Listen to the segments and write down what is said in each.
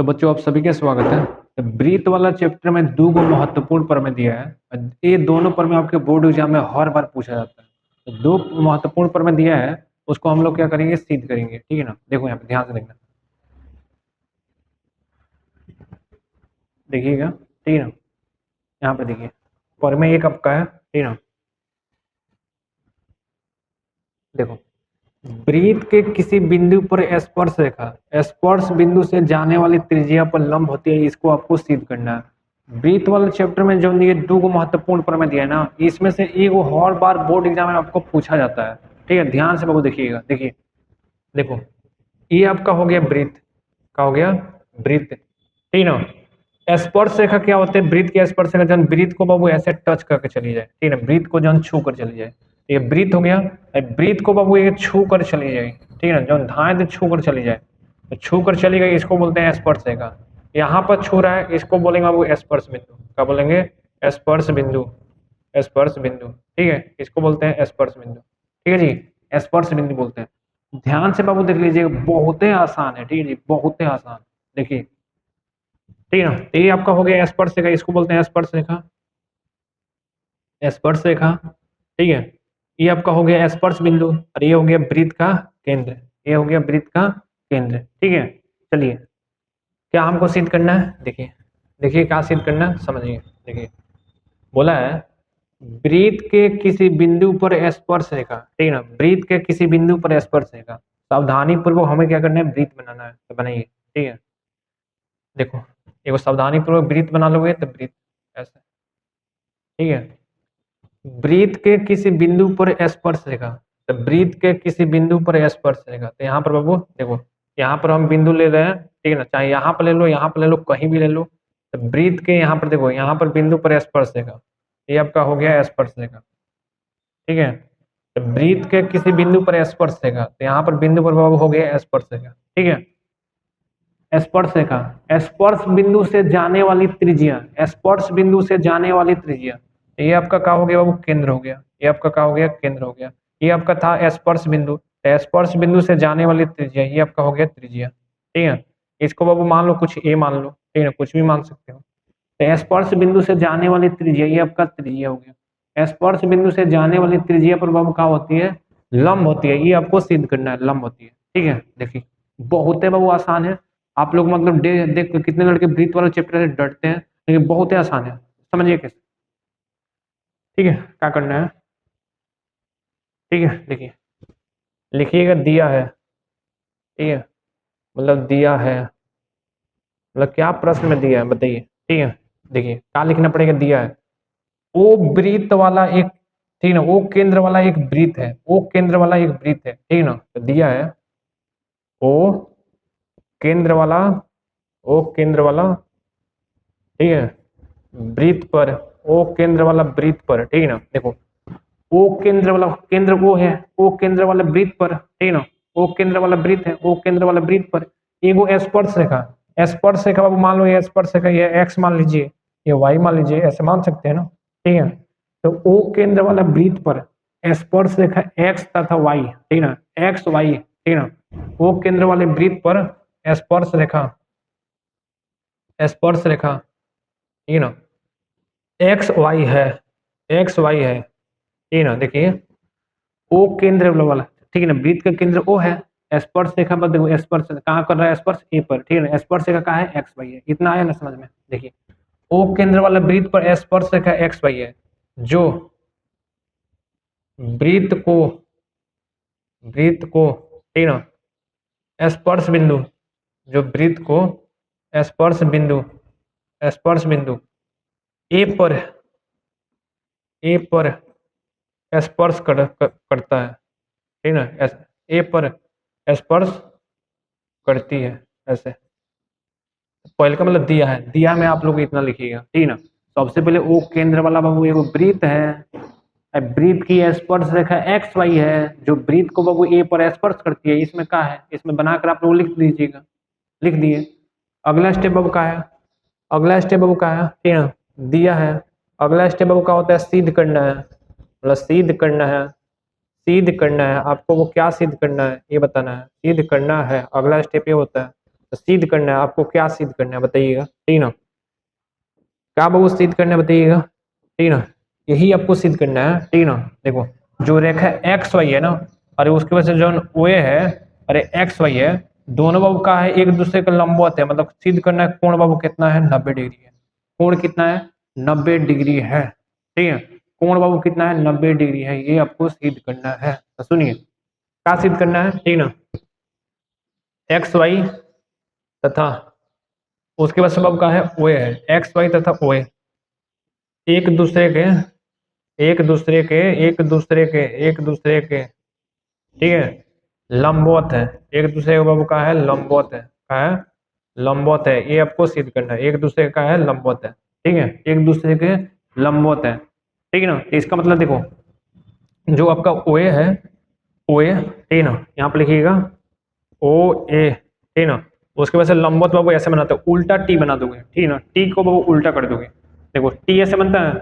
तो बच्चों आप सभी का स्वागत है। तो ब्रीथ वाला चैप्टर में दो गो महत्वपूर्ण प्रमेय दिया है। ये दोनों प्रमेय आपके बोर्ड एग्जाम में हर बार पूछा जाता है। तो दो महत्वपूर्ण प्रमेय दिया है, उसको हम लोग क्या करेंगे, सिद्ध करेंगे। ठीक है ना। देखो यहाँ पे ध्यान से देखना, देखिएगा। ठीक है ना। यहाँ पे देखिए, प्रमेय एक आपका है। ठीक है ना। देखो, वृत्त के किसी बिंदु पर स्पर्श रेखा स्पर्श बिंदु से जाने वाली त्रिज्या पर लंब होती है, इसको आपको सिद्ध करना है। वृत्त वाले चैप्टर में जो ये दो महत्वपूर्ण प्रमेय दिया है ना, इसमें से एक हर बार बोर्ड एग्जाम में आपको पूछा जाता है। ठीक है, ध्यान से बाबू देखिएगा। देखिए, देखो, ये आपका हो गया वृत्त, का हो गया वृत्त। ठीक है ना। स्पर्श रेखा क्या होते हैं? वृत्त की स्पर्श रेखा जब वृत्त को बाबू ऐसे टच करके चली जाए, ठीक है ना, वृत्त को जब छू कर चली जाए, ये वृत्त हो गया। वृत्त को बाबू ये छू कर चली जाए, ठीक है ना, जब धाए से छू कर चली जाए, तो छू कर चली गई, इसको बोलते हैं स्पर्श रेखा। यहाँ पर छू रहा है, इसको बोलेंगे बाबू स्पर्श बिंदु। क्या बोलेंगे? स्पर्श बिंदु। स्पर्श बिंदु, ठीक है, इसको बोलते हैं स्पर्श बिंदु। ठीक है जी, स्पर्श बिंदु बोलते हैं। ध्यान से बाबू देख लीजिए, बहुत ही आसान है। ठीक है जी, बहुत ही आसान। देखिए, ठीक है ना। तो ये आपका हो गया स्पर्श रेखा, इसको बोलते हैं स्पर्श रेखा। स्पर्श रेखा, ठीक है। ये आपका हो गया स्पर्श बिंदु, और ये हो गया वृत्त का केंद्र। ये हो गया वृत्त का केंद्र। ठीक है। चलिए, क्या हमको सिद्ध करना है? देखिए, देखिए क्या सिद्ध करना है, समझिए। देखिए, बोला है वृत्त के किसी बिंदु पर स्पर्श रेखा, ठीक है ना, वृत्त के किसी बिंदु पर स्पर्श रेखा। सावधानी पूर्वक हमें क्या करना है, वृत्त बनाना है। तो बनाइए। ठीक है, देखो, एगो सावधानी पूर्वक वृत्त बना लोगे तो वृत्त ऐसे, ठीक है। वृत्त के किसी बिंदु पर स्पर्श रेखा, तो वृत्त के किसी बिंदु पर स्पर्श रेखा, तो यहाँ पर बाबू देखो, यहाँ पर हम बिंदु ले रहे हैं, ठीक है ना, चाहे यहाँ पर ले लो, यहाँ पर ले लो, कहीं भी ले लो। तो वृत्त के यहाँ पर देखो, यहाँ पर बिंदु पर स्पर्श रेखा, ये आपका हो गया स्पर्श रेखा। ठीक है। तो वृत्त के किसी बिंदु पर स्पर्श रेखा, तो यहाँ पर बिंदु पर बाबू हो गया स्पर्श रेखा। ठीक है। स्पर्श रेखा, स्पर्श बिंदु से जाने वाली त्रिज्या, स्पर्श बिंदु से जाने वाली त्रिज्या, ये आपका क्या हो गया बाबू? केंद्र हो गया। ये आपका क्या हो गया? केंद्र हो गया। ये आपका था स्पर्श बिंदु, स्पर्श बिंदु से जाने वाली त्रिज्या, ये आपका हो गया त्रिज्या। ठीक है। इसको बाबू मान लो कुछ ए मान लो, ठीक है, कुछ भी मान सकते हो। तो स्पर्श बिंदु से जाने वाली त्रिज्या, ये आपका त्रिज्या हो गया। स्पर्श बिंदु से जाने वाली त्रिज्या पर बाबू क्या होती है? लंब होती है। ये आपको सिद्ध करना है, लंब होती है। ठीक है। देखिए, बहुत है बाबू, आसान है। आप लोग मतलब देख कितने लड़के वृत्त वाला चैप्टर से डरते हैं, लेकिन बहुत ही आसान है, समझिए कैसे। ठीक है, क्या करना है? ठीक है, देखिए, लिखिएगा दिया है। ठीक है, मतलब दिया है, मतलब क्या प्रश्न में दिया है बताइए। ठीक है, देखिए क्या लिखना पड़ेगा, दिया है। ओ वृत्त वाला एक, ठीक है ना, ओ केंद्र वाला एक वृत्त है, ओ केंद्र वाला एक वृत्त है, ठीक है ना। तो दिया है ओ केंद्र वाला, ओ केंद्र वाला, ठीक है, वृत्त पर, ओ केंद्र वाला वृत्त पर, ठीक है ना। देखो, ओ केंद्र वाला, केंद्र वो है, ओ केंद्र वाला वृत्त पर, ठीक है ना, ओ केंद्र वाला वृत्त है, ओ केंद्र वाला वृत्त पर एगो स्पर्श रेखा। स्पर्श रेखा बाबू मान लो, ये स्पर्श रेखा, ये एक्स मान लीजिए, ये वाई मान लीजिए, ऐसे मान सकते हैं ना। ठीक है। तो ओ केंद्र वाला वृत्त पर स्पर्श रेखा एक्स तथा वाई, ठीक है ना, एक्स वाई, ठीक है ना, ओ केंद्र वाले वृत्त पर स्पर्श रेखा, स्पर्श रेखा, ठीक है ना, एक्स वाई है, एक्स वाई है, ठीक है ना। देखिए, ओ केंद्र वाला, ठीक है ना, वृत्त का केंद्र ओ है, स्पर्श रेखा पर देखो, स्पर्श कहाँ कर रहा है? स्पर्श ए पर, ठीक है ना, स्पर्श रेखा कहाँ है? एक्स वाई है। इतना आया ना समझ में? देखिए, ओ केंद्र वाला वृत्त पर स्पर्श रेखा एक्स वाई है, जो वृत्त को, वृत्त को, ठीक है ना, स्पर्श बिंदु, जो वृत्त को स्पर्श बिंदु, स्पर्श बिंदु ए पर, ए पर स्पर्श करता है, ठीक है ना, ए पर स्पर्श करती है, ऐसे। पहले का मतलब दिया है, दिया में आप लोग इतना लिखिएगा, ठीक है ना। सबसे पहले ओ केंद्र वाला बाबू एगो वृत्त है, वृत्त की स्पर्श रेखा एक्स वाई है, जो वृत्त को बाबू ए पर स्पर्श करती है। इसमें क्या है? इसमें बनाकर आप लोग लिख दीजिएगा, लिख दिए। अगला स्टेप बाबू का है, अगला स्टेप बाबू का है, ठीक है, दिया है। अगला स्टेप बाबू का होता है सिद्ध करना है, मतलब सिद्ध करना है, सिद्ध करना है। आपको वो क्या सिद्ध करना है ये बताना है, सिद्ध करना है। अगला स्टेप ये होता है तो सिद्ध करना है आपको, क्या सिद्ध करना है बताइएगा, ठीक ना, क्या बाबू सिद्ध करना है बताइएगा, ठीक ना, यही आपको सिद्ध करना है, ठीक ना। देखो जो रेखा एक्स वाई है ना, अरे उसके वजह से जो ओ है, अरे एक्स वाई है, दोनों बाबू का है एक दूसरे का लंबवत है, मतलब सिद्ध करना है कोण बाबू कितना है, 90 डिग्री है। कोण कितना है, 90 डिग्री है, ठीक है। कोण बाबू कितना है, 90 डिग्री है, ये आपको सिद्ध करना है। तो सुनिए क्या सिद्ध करना है, ठीक ना, एक्स वाई तथा उसके बाद सबब का है ओ है, एक्स वाई तथा ओ एक दूसरे के एक दूसरे के एक दूसरे के एक दूसरे के, ठीक है, लंबवत है, एक दूसरे के बाबू का है लंबवत है, का है लंबवत है, ये आपको सिद्ध करना है, एक दूसरे का है लंबवत है, ठीक है, एक दूसरे के लंबवत है, ठीक है ना। इसका मतलब देखो जो आपका ओ है, ओ ए, ठीक है ना, यहाँ पे लिखिएगा ओ ए, ठीक है ना, उसके बाद से लंबवत बाबू ऐसे बनाते हैं, उल्टा टी बना दोगे, ठीक है ना, टी को बाबू उल्टा कर दोगे, देखो टी ऐसे बनता है,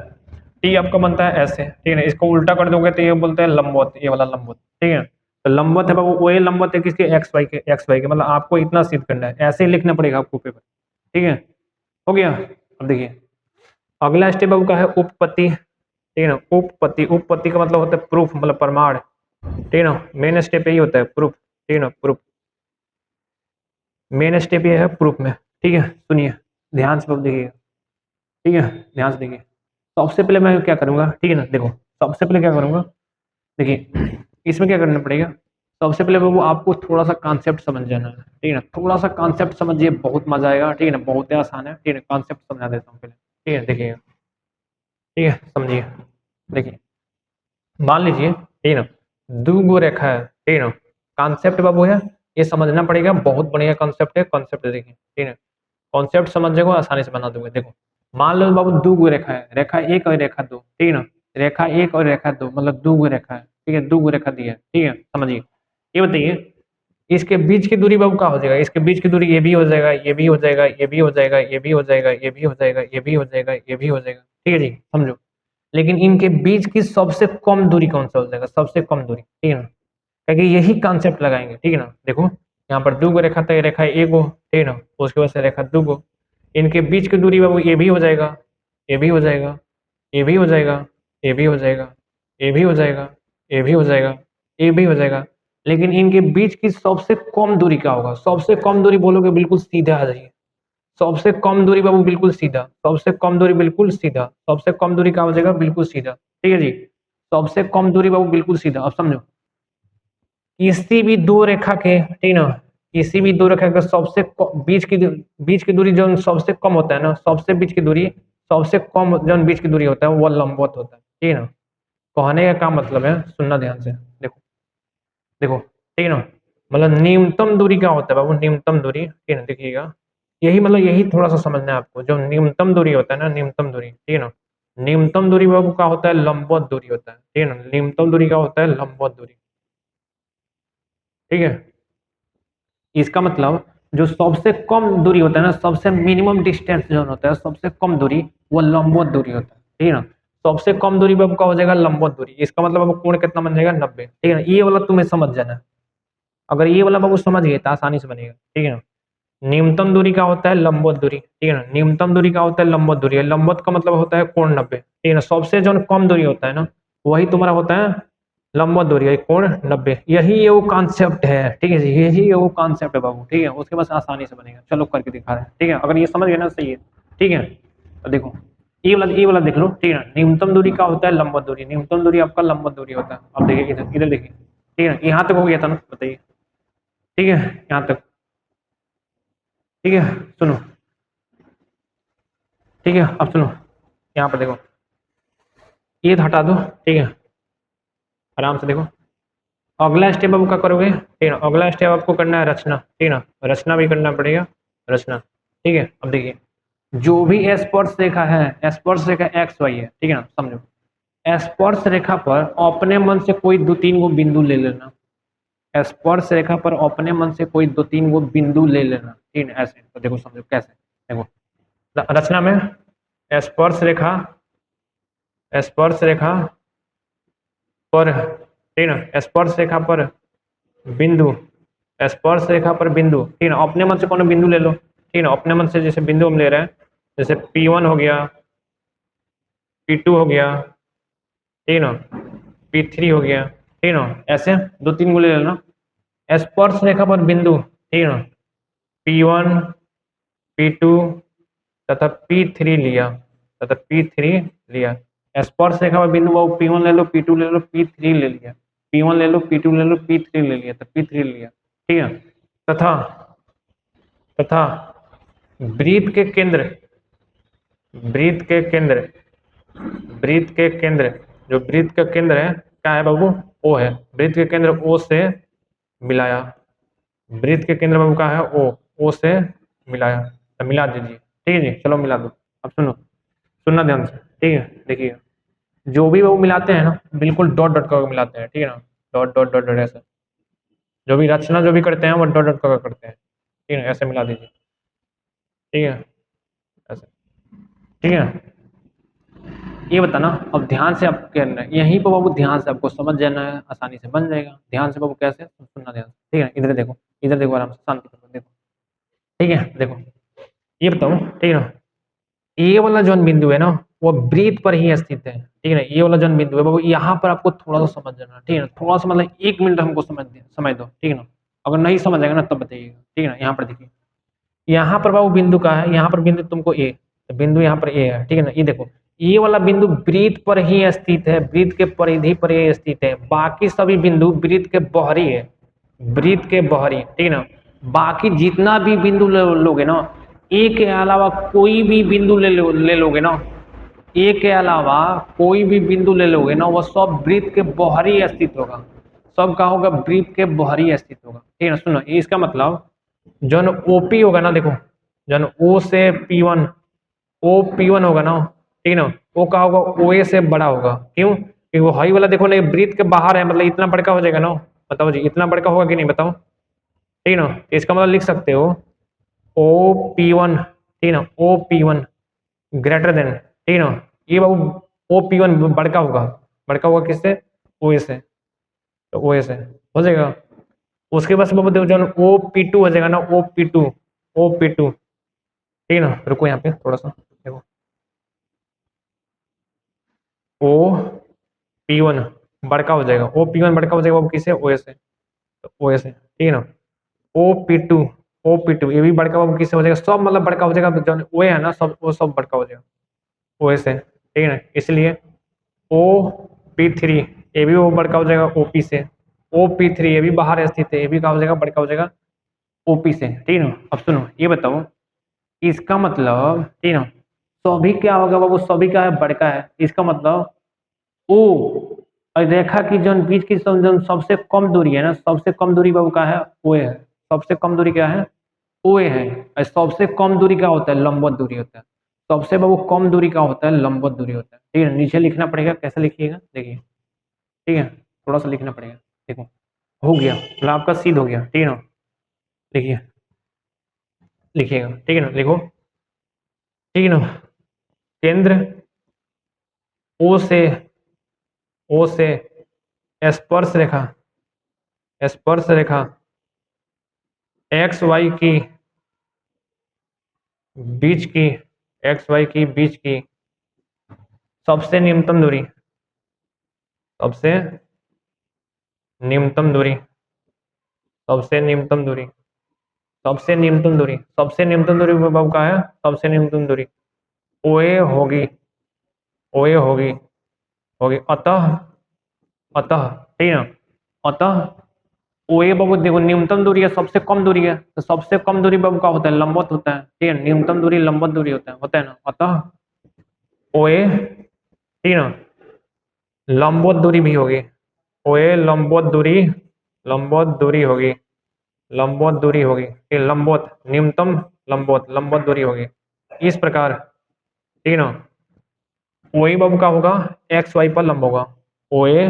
टी आपका बनता है ऐसे, ठीक है ना, इसको उल्टा कर दोगे तो ये बोलते हैं लंबवत, ये वाला लंबवत, ठीक है। तो लंबवत है बाबू, वो ये लंबवत है किसके, एक्स वाई के, एक्स वाई के, मतलब आपको इतना सिद्ध करना है, ऐसे ही लिखना पड़ेगा आपको पेपर, ठीक है, हो गया। अब देखिए अगला स्टेप बाबू का है उपपत्ति, ठीक है ना, उपपत्ति, उपपत्ति का मतलब होता है प्रूफ, मतलब प्रमाण, ठीक है ना, मेन स्टेप यही होता है प्रूफ, ठीक है ना, प्रूफ, मेन स्टेप ये है प्रूफ में, ठीक है। सुनिए ध्यान से देखिएगा, ठीक है, ध्यान से देखिए, सबसे पहले मैं क्या करूंगा, ठीक है ना, देखो सबसे पहले क्या करूंगा, देखिए इसमें क्या करना पड़ेगा, सबसे पहले वो आपको थोड़ा सा कॉन्सेप्ट समझ जाना है, ठीक है ना, थोड़ा सा कॉन्सेप्ट समझिए, बहुत मजा आएगा, ठीक है ना, बहुत ही आसान है, ठीक है, कॉन्सेप्ट समझा देता हूँ पहले, ठीक है, देखिएगा, ठीक है, समझिए, देखिए मान लीजिए, ठीक है ना, दो गो रेखा है, ठीक है ना, कॉन्सेप्ट बाबू है, ये समझना पड़ेगा, बहुत बढ़िया कॉन्सेप्ट है, कॉन्सेप्ट देखिए, ठीक है, कॉन्सेप्ट समझेगा आसानी से बना दूंगा। देखो मान लो बाबू दो गो रेखा है, रेखा एक और रेखा दो, ठीक है ना, रेखा एक और रेखा दो, मतलब दो गो रेखा है, ठीक है, दो गो रेखा दी है, ठीक है, समझिए, ये बताइए इसके बीच की दूरी बाबू क्या हो जाएगा, इसके बीच की दूरी ये भी हो जाएगा, ये भी हो जाएगा, ये भी हो जाएगा, ये भी हो जाएगा, ये भी हो जाएगा, ये भी हो जाएगा, ये भी हो जाएगा, ठीक है जी, समझो। लेकिन इनके बीच की सबसे कम दूरी कौन सा हो जाएगा, सबसे कम दूरी, ठीक है ना, क्योंकि यही कॉन्सेप्ट लगाएंगे, ठीक है ना। देखो यहाँ पर दो गो रेखा था, ये रेखा एक गो, ठीक है ना, उसके बाद से रेखा दो गो, इनके बीच की दूरी बाबू ये भी हो जाएगा, ये भी हो जाएगा, ये भी हो जाएगा, ये भी हो जाएगा, ये भी हो जाएगा, ये भी हो जाएगा, ये भी हो जाएगा, लेकिन इनके बीच की सबसे कम दूरी क्या होगा, सबसे कम दूरी बोलोगे बिल्कुल सीधा आ जाइए, सबसे कम दूरी बाबू बिल्कुल सीधा, सबसे कम दूरी बिल्कुल सीधा, सबसे कम दूरी क्या हो जाएगा, बिल्कुल सीधा, ठीक है जी, सबसे कम दूरी बाबू बिल्कुल सीधा। अब समझो किसी भी दो रेखा के, ठीक ना, किसी भी दो रेखा के सबसे बीच की दूरी जो सबसे कम होता है ना, सबसे बीच की दूरी, सबसे कम जो बीच की दूरी होता है वो लंबवत होता है, ठीक है ना। कहने का क्या मतलब है, सुनना ध्यान से, देखो देखो, ठीक है ना, मतलब न्यूनतम दूरी क्या होता है बाबू, न्यूनतम दूरी, ठीक है ना, देखिएगा यही मतलब यही थोड़ा सा समझना है आपको, जो न्यूनतम दूरी होता है ना, न्यूनतम दूरी, ठीक है ना, न्यूनतम दूरी बाबू क्या होता है, लंबवत दूरी होता है, ठीक है ना, न्यूनतम दूरी क्या होता है, लंबवत दूरी, ठीक है। इसका मतलब जो सबसे कम दूरी होता है ना, सबसे मिनिमम डिस्टेंस जो होता है, सबसे कम दूरी वो लंबवत दूरी होता है, ठीक है ना, सबसे कम दूरी बाबू का हो जाएगा लंबवत दूरी, इसका मतलब बाबू कोण कितना बन जाएगा, 90, ठीक है ना, ये वाला तुम्हें समझ जाना है, अगर ये वाला बाबू समझ गए तो आसानी से बनेगा, ठीक है ना। न्यूनतम दूरी का होता है लंबवत दूरी, ठीक है ना, न्यूनतम दूरी का होता है लंबवत दूरी, लंबवत का मतलब होता है कोण 90, ठीक है ना, सबसे जो कम दूरी होता है ना वही तुम्हारा होता है लंबवत दूरी है, कोण 90, यही वो कॉन्सेप्ट है, ठीक है जी, यही वो कॉन्सेप्ट है बाबू, ठीक है, उसके बाद आसानी से बनेगा, चलो करके दिखा रहे हैं, ठीक है, अगर ये समझ गए ना सही है, ठीक है। तो देखो ये वाला देख लो, ठीक है ना, न्यूनतम दूरी का होता है लंबवत दूरी, न्यूनतम दूरी आपका लंबवत दूरी होता है। अब देखिए इधर इधर देखिए, ठीक है ना, यहाँ तक हो गया था ना, बताइए, ठीक है, यहाँ तक, ठीक है, सुनो, ठीक है, अब सुनो, यहाँ पर देखो, ये हटा दो, ठीक है, आराम से देखो, अगला स्टेप आप क्या करोगे, ठीक है ना, अगला स्टेप आपको करना है रचना, ठीक है ना, रचना भी करना पड़ेगा, रचना, ठीक है। अब देखिए जो भी स्पर्श रेखा है, स्पर्श रेखा एक्स वाई है, ठीक है ना, समझो स्पर्श रेखा पर अपने मन से कोई दो तीन गो बिंदु ले लेना, स्पर्श रेखा पर अपने मन से कोई दो तीन गो बिंदु ले लेना, ठीक है, ऐसे, तो देखो समझो कैसे, देखो रचना में स्पर्श रेखा, स्पर्श रेखा पर, ठीक है ना, स्पर्श रेखा पर बिंदु, स्पर्श रेखा पर बिंदु, ठीक है ना, अपने मन से कोनो बिंदु ले लो, ठीक है ना, अपने मन से जैसे बिंदु हम ले रहे हैं, जैसे P1 हो गया, P2 हो गया, ठीक है ना, P3 हो गया, ठीक है ना, ऐसे 2-3 को ले लेना। स्पर्श रेखा पर बिंदु, ठीक है ना, P1, P2 तथा P3 लिया, तथा P3 लिया। स्पर्श रेखा पर बिंदु वो P1 ले लो, P2 ले लो, P3 ले लिया, P1 ले लो, P2 ले लो, P3 ले लिया, तो P3 लिया, ठीक है। तथा तथा वृत्त के केंद्र, वृत्त के केंद्र, वृत्त के केंद्र, जो वृत्त का केंद्र है क्या है बाबू, ओ है, वृत्त के केंद्र ओ से मिलाया, वृत्त के केंद्र बाबू क्या है, ओ से मिलाया, तो मिला दीजिए, ठीक है जी, चलो मिला दो। अब सुनो, सुनना ध्यान से, ठीक है, देखिए जो भी वो मिलाते हैं ना, बिल्कुल डॉट डॉट करके मिलाते हैं, ठीक है ना, डॉट डॉट डॉट डॉट ऐसे, जो भी रचना जो भी करते हैं वो डॉट डॉट करके करते हैं, ठीक है, ऐसे मिला दीजिए, ठीक है, ऐसे, ठीक है। ये बताना अब ध्यान से आप करना है, यहीं पर बाबू ध्यान से आपको समझ जाना है, आसानी से बन जाएगा, ध्यान से बाबू कैसे सुनना, ध्यान से, ठीक है, इधर देखो आराम से, शांति से देखो, ठीक है, देखो ये बताओ, ठीक है ना, ये वाला जो बिंदु है ना, वो वृत्त पर ही स्थित है, ठीक है ना, ये वाला जो बिंदु है बाबू, यहाँ पर आपको थोड़ा सा समझ जाना, ठीक है ना, थोड़ा सा मतलब 1 मिनट हमको समझ दो, ठीक है ना, अगर नहीं समझ आएगा ना तब बताइएगा, ठीक है ना। यहाँ पर देखिए, यहाँ पर बाबू बिंदु का है, यहाँ पर बिंदु तुमको ए, तो बिंदु यहाँ पर ए है, ठीक है ना, ये देखो ये वाला बिंदु वृत्त पर ही स्थित है, वृत्त के परिधि पर ही स्थित है, बाकी सभी बिंदु वृत्त के बाहरी है, वृत्त के बाहरी, ठीक है ना, बाकी जितना भी बिंदु लोगे ना, ए के अलावा कोई भी बिंदु ले लोगे ना, ए के अलावा कोई भी बिंदु ले लोगे ना, वो सब वृत्त के बाहरी स्थित होगा, सब का होगा वृत्त के बाहरी स्थित होगा, ठीक है ना। सुनो, इसका मतलब जन ओपी होगा ना, देखो जन ओ से P1, ओ P1 होगा ना, ठीक है ना, वो क्या होगा, ओ ए से बड़ा होगा, क्यों, क्योंकि वो हाई वाला देखो ना वृत्त के बाहर है, मतलब इतना बड़का हो जाएगा ना, बताओ जी इतना बड़का होगा कि नहीं, बताओ, ठीक है ना, इसका मतलब लिख सकते हो ओ P1, ठीक है ना, ओ P1 ग्रेटर देन, ठीक है ना, ये बाबू ओ P1 बड़का होगा किससे, ओ ए से, तो ओ ए से हो जाएगा। उसके बाद बाबू देखो जब ओ P2 हो जाएगा ना, ओ P2, ठीक है ना, रुको यहाँ पे थोड़ा सा देखो, ओ P1 बड़का हो जाएगा, ओ P1 बड़का हो जाएगा वो किससे, ओ से, तो ओ से, ठीक है ना, ओ P2, ओ P2 ये भी बड़का वो किससे हो जाएगा, सब मतलब बड़का हो जाएगा, जो ओ है ना सब वो सब बड़का हो जाएगा ओ से, ठीक है ना, इसलिए ओ P3 ये भी वो बड़का हो जाएगा OP से, ओ P3 ये भी बाहर स्थित है, ये भी क्या हो जाएगा, बड़का हो जाएगा OP से, ठीक है ना। अब सुनो ये बताओ, इसका मतलब, ठीक है ना, सभी क्या होगा बाबू, सभी का है बड़का है, इसका मतलब ओ और रेखा की जो बीच की जो सबसे कम दूरी है ना, सबसे कम दूरी बाबू का है, ओ है, सबसे कम दूरी क्या है, ओ है, और सबसे कम दूरी क्या होता है, लंबवत दूरी होता है, सबसे बाबू कम दूरी का होता है, लंबवत दूरी होता है, ठीक है, नीचे लिखना पड़ेगा, कैसे लिखिएगा देखिए, ठीक है, थोड़ा सा लिखना पड़ेगा, देखो हो गया, मतलब आपका सीध हो गया, ठीक है ना, लिखिए, लिखिएगा, ठीक है ना, लिखो, ठीक है ना, केंद्र ओ से, ओ से स्पर्श रेखा, स्पर्श रेखा एक्स वाई की बीच की, एक्स वाई की बीच की सबसे न्यूनतम दूरी, सबसे न्यूनतम दूरी, सबसे न्यूनतम दूरी, सबसे न्यूनतम दूरी, सबसे न्यूनतम दूरी बाबू का है, सबसे न्यूनतम दूरी ओए होगी, ओए होगी, होगी अतः, अतः, ठीक है ना, अतः ओए बाबू देखो न्यूनतम दूरी है, सबसे कम दूरी है, तो सबसे कम दूरी बाबू का होता है, लंबवत होता है, ठीक है, न्यूनतम दूरी लंबवत दूरी होता है ना, अतः ओए, ठीक है ना, लंबवत दूरी भी होगी, ओए लंबवत दूरी होगी, लंबवत दूरी होगी, ये लंबवत न्यूनतम, लंबवत दूरी होगी, इस प्रकार, ठीक है ना, ओए बाबू का होगा एक्स वाई पर लंब होगा, ओए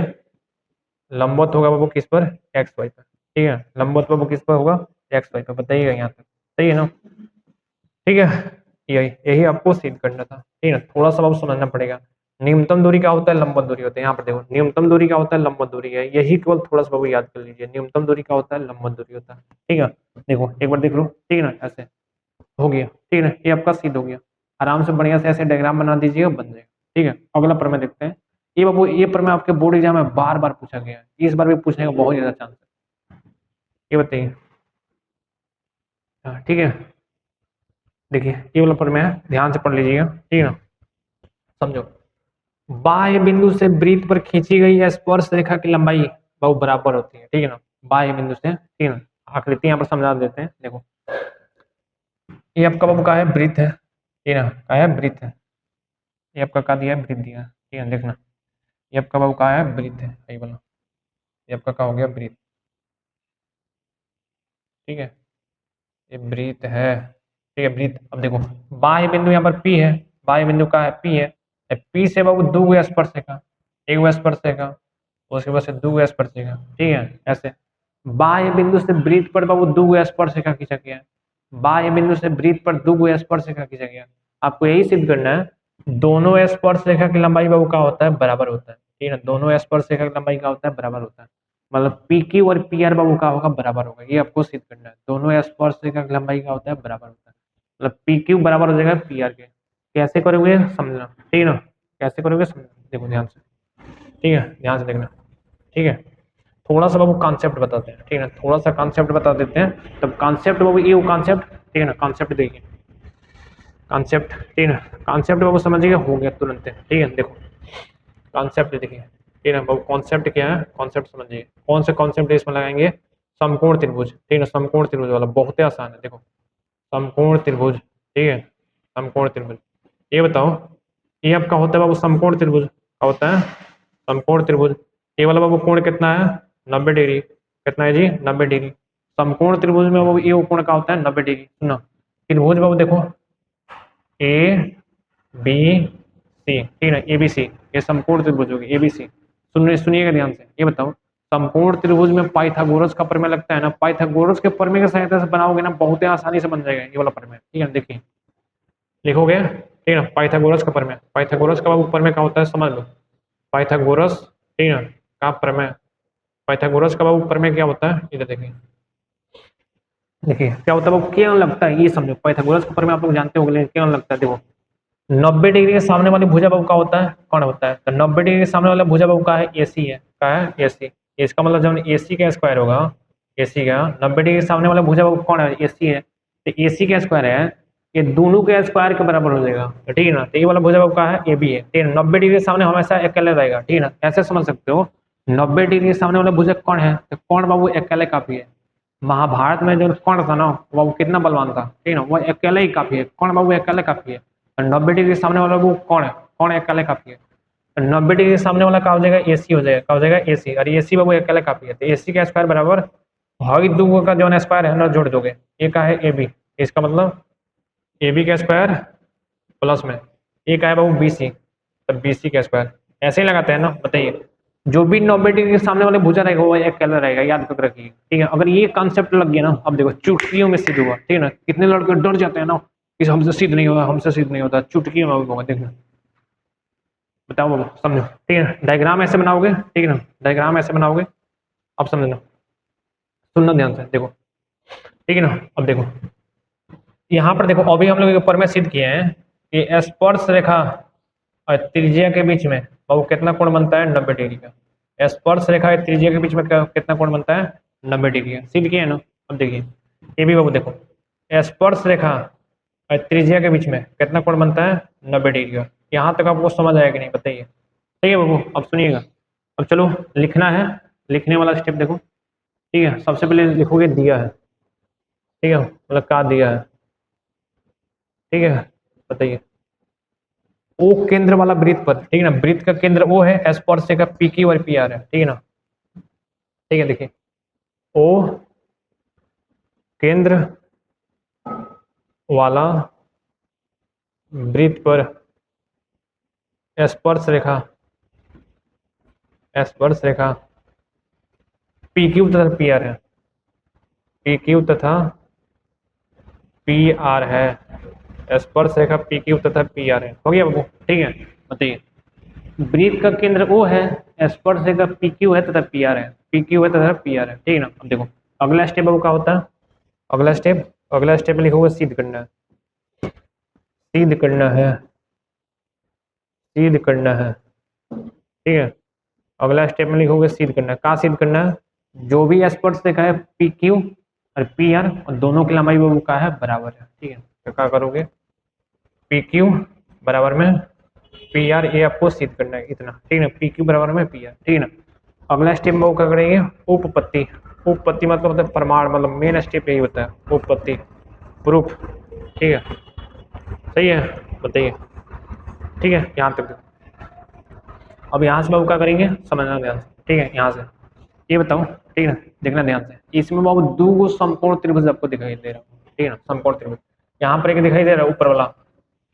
लंबवत होगा बाबू किस पर, एक्स वाई पर, ठीक है, लंबवत बाबू किस पर होगा, एक्स वाई पर, बताइएगा यहाँ तक सही है ना, ठीक है, यही यही आपको सिद्ध करना था, ठीक है ना, थोड़ा सा बाबू समझना पड़ेगा, न्यूनतम दूरी क्या होता है, लंबवत दूरी होता है। यहाँ पर देखो न्यूनतम दूरी क्या होता है, लंबवत दूरी है, यही केवल थोड़ा सा बाबू याद कर लीजिए, न्यूनतम दूरी क्या होता है, लंबवत दूरी होता है। ठीक है, देखो एक बार देख लो, ठीक है ना, ऐसे हो गया, ठीक है ना, ये आपका सिद्ध हो गया। आराम से बढ़िया से ऐसे डायग्राम बना दीजिएगा, बन जाएगा। ठीक है, अगला प्रमेय देखते हैं। ये बाबू ये प्रमेय आपके बोर्ड एग्जाम में बार बार पूछा गया है, इस बार भी पूछने का बहुत ज्यादा चांस है। ये बताइए। हाँ, ठीक है, देखिए ये वाला प्रमेय है, ध्यान से पढ़ लीजिएगा, ठीक है ना, समझो। बाह्य बिंदु से वृत्त पर खींची गई स्पर्श रेखा की लंबाई बहुत बराबर होती है। ठीक है ना, बाह्य बिंदु से, ठीक है ना, आकृति यहाँ पर समझा देते हैं। देखो ये आपका बाबू का है, वृत्त है, ठीक है ना, का है वृत्त है, ये आपका का दिया है, वृत्त दिया है, ठीक है, देखना ये आपका बाबू का है, वृत्त है, यही बोला, ये आपका का हो गया, वृत्त। ठीक है, ये वृत्त है, ठीक है, वृत्त। अब देखो बाह्य बिंदु यहाँ पर पी है, बाह्य बिंदु का है पी है, पी से बाबू दो गो स्पर्श रेखा, एक गो स्पर्श रेखा, उसके बाद से दो गो स्पर्श रेखा, ठीक है, ऐसे बाह्य बिंदु से वृत्त पर बाबू दो गो स्पर्श रेखा खींचा गया है, बाह्य बिंदु से वृत्त पर दो गो स्पर्श रेखा खींचा गया है। आपको यही सिद्ध करना है, दोनों स्पर्श रेखा की लंबाई बाबू का होता है, बराबर होता है। ठीक है, दोनों स्पर्श रेखा की लंबाई का होता है, बराबर होता है, मतलब पी क्यू और पी आर बाबू का होगा, बराबर होगा। ये आपको सिद्ध करना है, दोनों स्पर्श रेखा की लंबाई का होता है, बराबर होता है, मतलब पी क्यू बराबर हो जाएगा पी आर के। कैसे करोगे समझना, ठीक है ना, कैसे करोगे समझना, देखो ध्यान से, ठीक है, ध्यान से देखना। ठीक है, थोड़ा सा बाबू कॉन्सेप्ट बताते हैं, ठीक है ना, थोड़ा सा कॉन्सेप्ट बता देते हैं, तब कॉन्सेप्ट बाबू ये कॉन्सेप्ट, ठीक है ना, कॉन्सेप्ट देखिए, कॉन्सेप्ट, ठीक है ना, कॉन्सेप्ट बाबू समझिएगा, हो गया तुरंत। ठीक है, देखो कॉन्सेप्ट देखिए, ठीक है बाबू, कॉन्सेप्ट क्या है, कॉन्सेप्ट समझिए, कौन से कॉन्सेप्ट इसमें लगाएंगे, समकोण त्रिभुज, ठीक है ना, समकोण त्रिभुज वाला बहुत ही आसान है। देखो समकोण त्रिभुज, ठीक है, समकोण त्रिभुज, ये बताओ, ये आपका होता है बाबू समकोण त्रिभुज, क्या होता है, समकोण त्रिभुज। ये वाला बाबू कोण कितना है, 90 डिग्री, कितना है जी, 90 डिग्री। समकोण त्रिभुज में बाबू ये कोण का होता है 90 डिग्री। सुनो त्रिभुज बाबू देखो, ए बी सी, ठीक है ना, ए बी सी, ये समकोण त्रिभुज होगी, ए बी सी। सुनिएगा ध्यान से, ये बताओ समकोण त्रिभुज में पाइथागोरस का प्रमेय लगता है ना, पाइथागोरस के प्रमेय की सहायता से बनाओगे ना, बहुत ही आसानी से बन जाएगा ये वाला प्रमेय। ठीक है, देखिए लिखोगे, ठीक है ना, पाइथागोरस का प्रमेय, पाइथागोरस का बाबू प्रमेय क्या होता है समझ लो, पाइथागोरस, ठीक है ना, का प्रमेय, पाइथागोरस का बाबू प्रमेय क्या होता है, इधर देखिए, देखिए क्या होता है बाबू, क्या लगता है ये समझो, पाइथागोरस का प्रमेय आप लोग जानते होंगे, लेकिन क्या लगता है, देखो 90 डिग्री के सामने वाली भुजा बाबू का होता है, कौन होता है, तो 90 डिग्री के सामने वाला भुजा बाबू का है, एसी है, का है एसी। इसका मतलब जब एसी का स्क्वायर होगा, एसी का 90 डिग्री के सामने वाला भुजा बाबू कौन है, एसी है, तो एसी का स्क्वायर है, ये दोनों के स्क्वायर के बराबर हो जाएगा, तो ठीक है ना, तो ये वाला भुजा बाबू का है, ए बी है, ठीक है, 90 डिग्री के सामने हमेशा अकेले रहेगा, ठीक है ना, ऐसे समझ सकते हो, 90 डिग्री के सामने वाला भुजा कौन है, तो कौन बाबू अकेले काफी है। महाभारत में जो कौन था ना, वो कितना बलवान था, ठीक है ना, वो अकेले ही काफी है, कौन बाबू अकेले काफी है। 90 डिग्री सामने वाला वो कौन है, कौन अकेले काफी है, 90 डिग्री सामने वाला क्या हो जाएगा, एसी हो जाएगा, क्या हो जाएगा एसी, और एसी बाबू अकेले काफी है, तो एसी का स्क्वायर बराबर भागी दो का जो स्क्वायर है ना जोड़ दोगे, ये का है ए बी, इसका मतलब ए बी का स्क्वायर प्लस में ये का है बाबू बी सी, तब बी सी का स्क्वायर, ऐसे ही लगाते हैं ना, बताइए। जो भी 90 डिग्री के सामने वाले भुजा रहेगा वो अकेला रहेगा, याद कर रखिए। ठीक है, अगर ये कॉन्सेप्ट लग गया ना, अब देखो चुटकियों में सिद्ध हुआ, ठीक है ना, कितने लड़के डर जाते हैं ना, कि हमसे सिद्ध नहीं होगा, हमसे सिद्ध नहीं होता, चुटकी में होगा, देखना, बताओ बाबू समझो, ठीक है, डायग्राम ऐसे बनाओगे, ठीक है ना, डायग्राम ऐसे बनाओगे, अब समझना, सुनना ध्यान से, देखो, ठीक है ना, अब देखो यहाँ पर देखो, अभी हम लोग ऊपर में सिद्ध किए हैं कि स्पर्श रेखा और त्रिज्या के बीच में बाबू कितना कोण बनता है, 90 डिग्री का। स्पर्श रेखा और त्रिज्या के बीच में कितना कोण बनता है, 90 डिग्री का, सिद्ध किए ना। अब देखिए ये भी बाबू देखो, स्पर्श रेखा और त्रिज्या के बीच में कितना कोण बनता है, 90 डिग्री का। यहाँ तक आपको समझ आया कि नहीं, बताइए। ठीक है बाबू, अब सुनिएगा, अब चलो लिखना है, लिखने वाला स्टेप देखो, ठीक है, सबसे पहले लिखोगे दिया है, ठीक है, मतलब का दिया है, ठीक है, बताइए। ओ केंद्र वाला वृत्त पर, ठीक है ना, वृत्त का केंद्र ओ है, स्पर्श रेखा पी क्यू और पी आर है, ठीक है ना, ठीक है, देखिए ओ केंद्र वाला वृत्त पर स्पर्श रेखा, स्पर्श रेखा पी क्यू तथा पी आर है, पी क्यू तथा पी आर है, स्पर्श रेखा पी क्यू तथा पी आर है, हो गया बाबू, ठीक है, बताइए। वृत्त का केंद्र O है, स्पर्श रेखा PQ है तथा PR है, PQ है तथा PR है, ठीक है ना। अब देखो अगला स्टेप अब क्या होता है, अगला स्टेप में लिखोगे सिद्ध करना है, सिद्ध करना है, सिद्ध करना है, ठीक है। अगला स्टेप में लिखोगे सिद्ध करना है, कहाँ सिद्ध करना है, जो भी स्पर्श रेखा है PQ और PR और दोनों की लंबाई वो क्या है, बराबर है, ठीक है। तो क्या करोगे, PQ बराबर में PR, ये आपको सिद्ध करना है इतना, ठीक है ना। PQ बराबर में PR, ठीक है ना। अगला स्टेप में वो क्या करेंगे, उपपत्ति, उपपत्ति मतलब होता है प्रमाण, मतलब मेन स्टेप यही होता है उपपत्ति, प्रूफ, ठीक है। सही है, बताइए, ठीक है यहाँ तक। अब यहाँ से बाबू क्या करेंगे, समझना ध्यान से, ठीक है। यहाँ से ये बताओ, ठीक है ना, देखना ध्यान से, इसमें बाबू दो गो समकोण त्रिभुज आपको दिखाई दे रहा है, ठीक है ना, समकोण त्रिभुज। यहाँ पर एक दिखाई दे रहा है ऊपर वाला,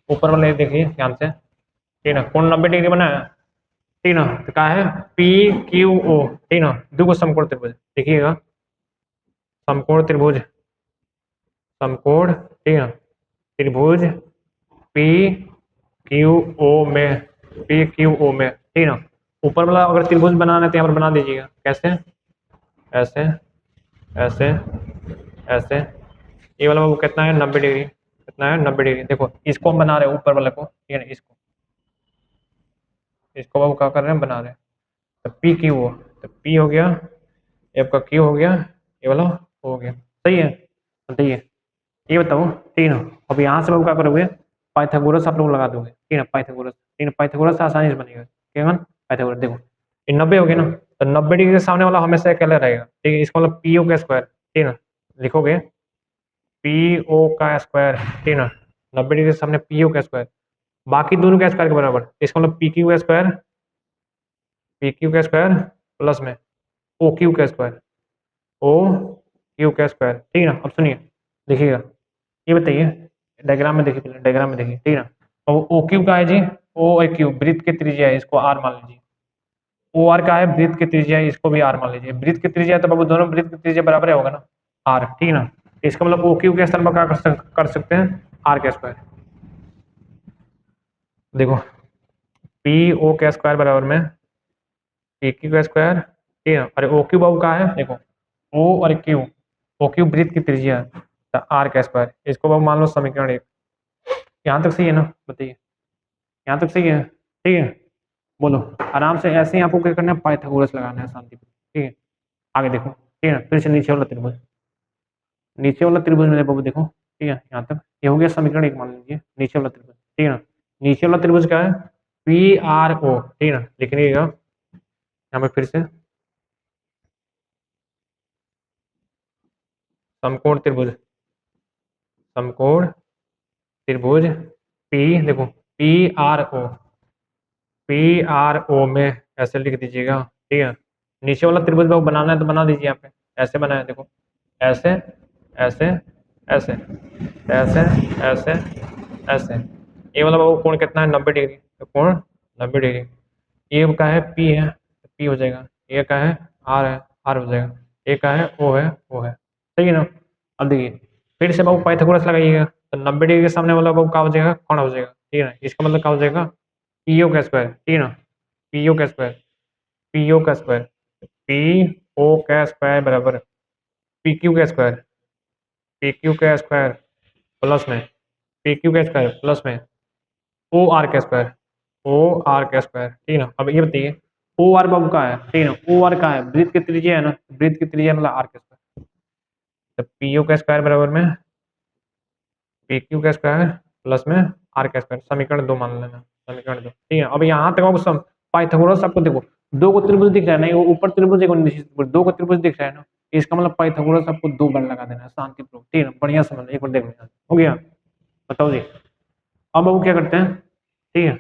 ऊपर वाला ये देखिए ध्यान से, ठीक है ना, कोण 90 डिग्री बना है, ठीक है ना। तो क्या है, PQO, ठीक है ना, दो गो समकोण त्रिभुज देखिएगा, समकोण त्रिभुज, समकोण, ठीक है, त्रिभुज PQO में, PQO में, ठीक है ना। ऊपर वाला अगर त्रिभुज बनाना है तो यहाँ पर बना दीजिएगा, कैसे, ऐसे, ऐसे, ऐसे, ये वाला वो कितना है 90 डिग्री, कितना है 90 डिग्री। देखो इसको हम बना रहे हैं ऊपर वाले को, ठीक है ना, इसको, इसको बाबू क्या कर रहे हैं, बना रहे हैं। तो PQO, तो P हो गया, ये आपका Q हो गया, ये वाला हो गया, सही है। बताइए, ये बताओ, ठीक है ना। अब यहाँ से बाबू क्या करोगे, पाइथागोरस आप लोग लगा दोगे, ठीक है ना, पाइथागोरस, ठीक है, पाइथागोरस आसानी से बनेगा, क्या है पाइथागोरस। देखो ये 90 हो गया ना, तो 90 डिग्री के सामने वाला हमेशा अकेला रहेगा, ठीक है, इसका मतलब PO का स्क्वायर, ठीक है ना, लिखोगे PO का स्क्वायर, ठीक है ना, 90 डिग्री के सामने PO का स्क्वायर, बाकी दोनों का स्क्वायर के बराबर, इसका मतलब PQ का स्क्वायर, PQ का स्क्वायर प्लस में OQ का स्क्वायर, OQ का स्क्वायर, ठीक है ना। अब सुनिए, देखिएगा, ये बताइए, डायग्राम में देखिए, पहले डायग्राम में देखिए, ठीक है ना। और OQ का है जी, OQ वृत्त की त्रिज्या है, इसको R मान लीजिए। OR का है वृत्त की त्रिज्या है, इसको भी R मान लीजिए। वृत्त की त्रिज्या तो बाबू दोनों वृत्त की त्रिज्या बराबर होगा ना, R, ठीक है ना। इसका मतलब OQ के स्थान पर क्या कर सकते हैं, R का स्क्वायर। देखो PO का स्क्वायर बराबर में PQ का स्क्वायर, ठीक है। अरे OQ बाबू का है, देखो O और Q, OQ वृत्त की त्रिज्या है, तो R का स्क्वायर, इसको बाबू मान लो समीकरण 1। यहाँ तक सही है ना, बताइए, यहाँ तक सही है, ठीक है। बोलो आराम से, ऐसे ही आपको क्या करना है, पाइथागोरस लगाना है शांति, ठीक है। आगे देखो, ठीक है, फिर से नीचे वाला त्रिभुज, नीचे वाला त्रिभुज मेरे बाबू देखो, ठीक है, यहाँ तक ये हो गया समीकरण 1 मान लीजिए, नीचे वाला त्रिभुज, ठीक है ना। नीचे वाला त्रिभुज क्या है, PRO, ठीक है ना, लिख लीजिएगा यहाँ पे फिर से, समकोण त्रिभुज, समकोण त्रिभुज P, देखो PRO, PRO में ऐसे लिख दीजिएगा, ठीक है। नीचे वाला त्रिभुज बाबू बनाना है तो बना दीजिए, यहाँ पे ऐसे बनाया, देखो ऐसे, ऐसे, ऐसे, ऐसे, ऐसे, ऐसे, ये वाला बाबू कोण कितना है 90 डिग्री, तो कोण 90 डिग्री, ये का है P है, P हो जाएगा, ये का है R है, R हो जाएगा, ये का है O है, O है, सही है ना। अब देखिए फिर से बाबू पाइथागोरस लगाइएगा, तो 90 डिग्री के सामने वाला बाबू क्या हो जाएगा, कोण हो जाएगा, ठीक है ना। इसका मतलब क्या हो जाएगा, PO का स्क्वायर, ठीक है ना, PO का स्क्वायर, PO का स्क्वायर, PO का स्क्वायर बराबर PQ का स्क्वायर, PQ का स्क्वायर प्लस में PQ का स्क्वायर प्लस में OR का स्क्वायर, OR का स्क्वायर, ठीक है ना। अब ये बताइए OR बाबू का है, ठीक है ना, OR का है वृत्त की त्रिज्या है ना, वृत्त की त्रिज्या मतलब R का स्क्वायर, तो PO का स्क्वायर बराबर में PQ का स्क्वायर प्लस में R का स्क्वायर, समीकरण 2 मान लेना, समीकरण 2, ठीक है। अब यहाँ तक आपको सम पाइथागोरस आपको देखो दो को त्रिभुज दिख रहा है ना, वो ऊपर त्रिभुज एक नीचे त्रिभुज, दो को त्रिभुज दिख रहा है ना, इसका मतलब पाइथागोरस आपको 2 बार लगा देना है, शांतिपूर्वक, ठीक है ना, बढ़िया समझ, एक बार देख लेना, हो गया। बताओ जी, अब बाबू क्या करते हैं, ठीक है,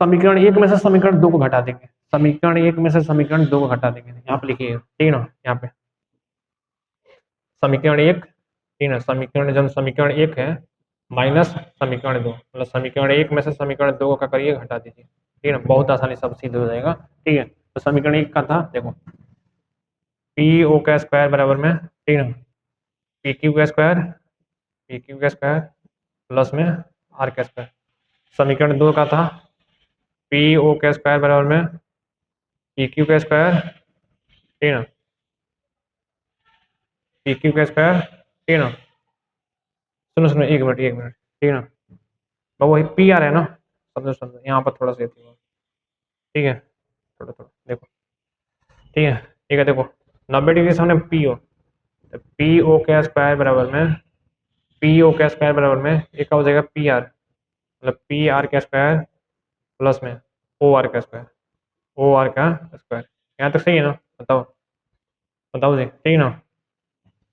समीकरण 1 में से समीकरण 2 को घटा देंगे, समीकरण 1 में से समीकरण 2 को घटा देंगे, यहाँ पे लिखिए, ठीक है ना, यहाँ पे समीकरण 1, ठीक है ना, समीकरण जब समीकरण 1 है माइनस समीकरण 2, मतलब समीकरण 1 में से समीकरण 2 को क्या करिए, घटा दीजिए, ठीक है ना, बहुत आसानी सब सिद्ध हो जाएगा, ठीक है। तो समीकरण 1 का था, देखो PO का स्क्वायर बराबर में, ठीक है ना, PQ का स्क्वायर, PQ का स्क्वायर प्लस में R का स्क्वायर, समीकरण 2 का था पी ओ का स्क्वायर बराबर में पी क्यू का स्क्वायर, ठीक है ना, पी क्यू का स्क्वायर, ठीक है ना। सुनो सुनो, एक मिनट, ठीक है ना। तो वही पी आर है ना, समझो समझो, यहाँ पर थोड़ा सा थी, ठीक है, थोड़ा थोड़ा देखो, ठीक है देखो, 90 डिग्री से हमने पी ओ, तो पी ओ का स्क्वायर बराबर में पी ओ का स्क्वायर बराबर में एक का हो जाएगा पी आर, मतलब पी आर का स्क्वायर प्लस में ओ आर का स्क्वायर, ओ आर का स्क्वायर। यहाँ तक सही है ना, बताओ बताओ जी, ठीक है ना।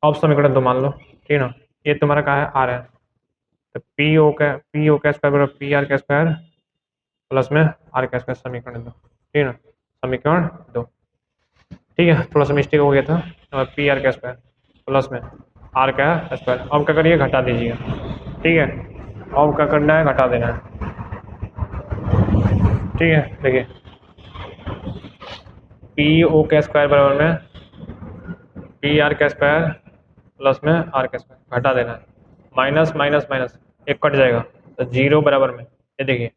अब समीकरण दो मान लो, ठीक है ना, ये तुम्हारा कहा है आर है, तो पी ओ का स्क्वायर बराबर पी आर का स्क्वायर प्लस में आर का स्क्वायर, समीकरण दो, ठीक है ना, समीकरण दो, ठीक है। थोड़ा सा मिस्टेक हो गया था, पी आर का स्क्वायर प्लस में आर का स्क्वायर, अब क्या करिए घटा दीजिएगा, ठीक है। अब क्या करना है, घटा देना है, ठीक है। देखिए पी ओ का स्क्वायर बराबर में पी आर का स्क्वायर प्लस में आर का स्क्वायर, घटा देना है, माइनस माइनस माइनस एक कट जाएगा, तो जीरो बराबर में ये देखिए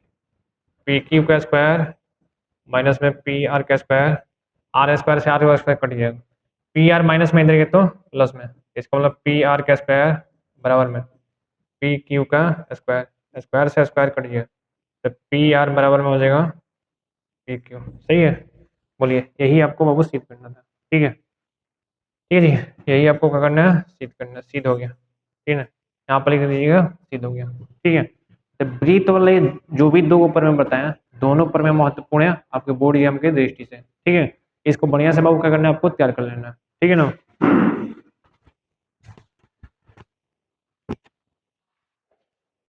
पी क्यू का स्क्वायर माइनस में पी आर का स्क्वायर, आर स्क्वायर से आर का स्क्वायर कट जाएगा, पी आर माइनस में इधर तो प्लस में, इसका मतलब पी आर का स्क्वायर बराबर में पी क्यू का स्क्वायर, स्क्वायर से स्क्वायर कट गया, तो पी आर बराबर में हो जाएगा पी क्यू, सही है। बोलिए, यही आपको बाबू सिद्ध करना था, ठीक है, ठीक है जी, यही आपको क्या करना है, सिद्ध करना है, सिद्ध हो गया, ठीक है ना। यहाँ पर लिख दीजिएगा, सिद्ध हो गया, ठीक है। तो ब्रीथ वाले जो भी दो ऊपर में बताया, दोनों पर में महत्वपूर्ण है आपके बोर्ड एग्जाम के दृष्टि से, ठीक है। इसको बढ़िया से बाबू क्या करना है, आपको तैयार कर लेना है, ठीक है ना।